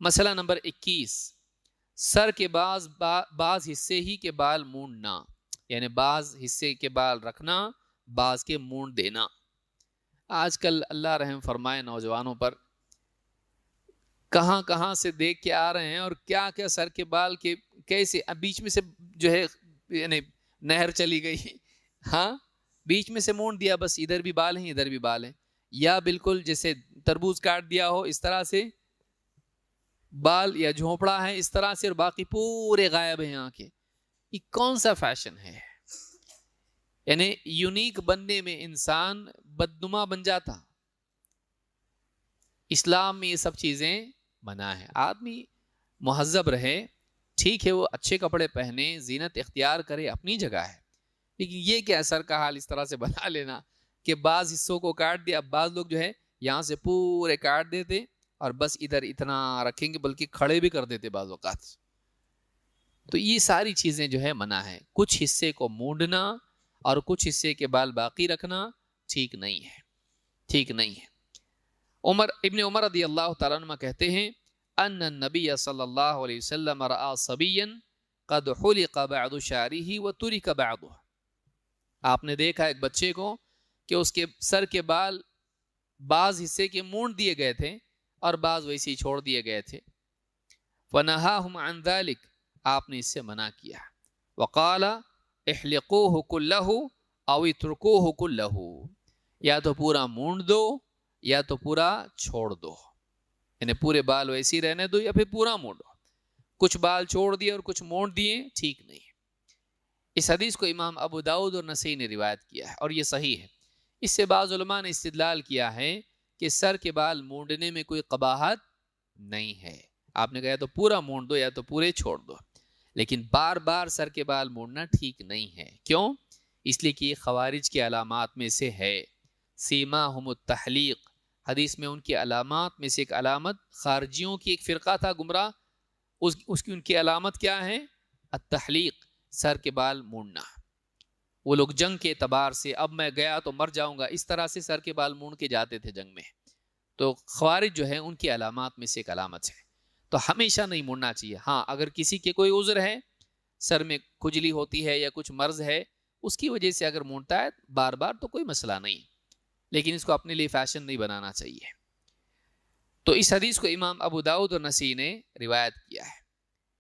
مسئلہ نمبر 21، سر کے بعض حصے ہی کے بال مونڈنا، یعنی بعض حصے کے بال رکھنا، بعض کے مونڈ دینا۔ آج کل اللہ رحم فرمائے نوجوانوں پر، کہاں کہاں سے دیکھ کے آ رہے ہیں اور کیا کیا سر کے بال کے کیسے بیچ میں سے جو ہے یعنی نہر چلی گئی، ہاں بیچ میں سے مونڈ دیا، بس ادھر بھی بال ہیں ادھر بھی بال ہیں، یا بالکل جیسے تربوز کاٹ دیا ہو اس طرح سے بال، یا جھونپڑا ہے اس طرح سے اور باقی پورے غائب ہیں یہاں کے۔ یہ کون سا فیشن ہے؟ یعنی یونیک بننے میں انسان بدنما بن جاتا۔ اسلام میں یہ سب چیزیں منع ہے۔ آدمی مہذب رہے، ٹھیک ہے وہ اچھے کپڑے پہنے، زینت اختیار کرے، اپنی جگہ ہے، لیکن یہ کہ سر کا حال اس طرح سے بنا لینا کہ بعض حصوں کو کاٹ دیا۔ اب بعض لوگ جو ہے یہاں سے پورے کاٹ دیتے اور بس ادھر اتنا رکھیں گے، بلکہ کھڑے بھی کر دیتے بعض اوقات۔ تو یہ ساری چیزیں جو ہے منع ہے۔ کچھ حصے کو مونڈنا اور کچھ حصے کے بال باقی رکھنا ٹھیک نہیں ہے، ٹھیک نہیں ہے۔ ابن عمر رضی اللہ تعالیٰ عنہ کہتے ہیں ان النبی صلی اللہ علیہ وسلم رأى صبیا قد حلق بعض شعره وترك بعضه۔ آپ نے دیکھا ایک بچے کو کہ اس کے سر کے بال بعض حصے کے مونڈ دیے گئے تھے اور بعض ویسے ہی چھوڑ دیے گئے تھے۔ فنہاہم عن ذلک، آپ نے اس سے منع کیا۔ وقال احلقوه کلہ او اترکوه کلہ، یا تو پورا مونڈ دو یا تو پورا چھوڑ دو، یعنی پورے بال ویسے ہی رہنے دو یا پھر پورا مونڈو۔ کچھ بال چھوڑ دیے اور کچھ مونڈ دیے، ٹھیک نہیں ہے۔ اس حدیث کو امام ابو داؤد اور نسائی نے روایت کیا ہے اور یہ صحیح ہے۔ اس سے بعض علماء نے استدلال کیا ہے کہ سر کے بال مونڈنے میں کوئی قباحت نہیں ہے۔ آپ نے کہا تو پورا مونڈ دو یا تو پورے چھوڑ دو، لیکن بار بار سر کے بال مونڈنا ٹھیک نہیں ہے۔ کیوں؟ اس لیے کہ یہ خوارج کی علامات میں سے ہے۔ سیماہم التحلیق، حدیث میں ان کی علامات میں سے ایک علامت، خارجیوں کی ایک فرقہ تھا گمراہ، اس کی ان کی علامت کیا ہے؟ التحلیق، سر کے بال مونڈنا۔ وہ لوگ جنگ کے اعتبار سے اب میں گیا تو مر جاؤں گا اس طرح سے سر کے بال مونڈ کے جاتے تھے جنگ میں، تو خوارج جو ہے ان کی علامات میں سے ایک علامت ہے۔ تو ہمیشہ نہیں مونڈنا چاہیے۔ ہاں اگر کسی کے کوئی عذر ہے، سر میں کھجلی ہوتی ہے یا کچھ مرض ہے، اس کی وجہ سے اگر مونڈتا ہے بار بار تو کوئی مسئلہ نہیں، لیکن اس کو اپنے لیے فیشن نہیں بنانا چاہیے۔ تو اس حدیث کو امام ابو داؤد اور نسائی نے روایت کیا ہے۔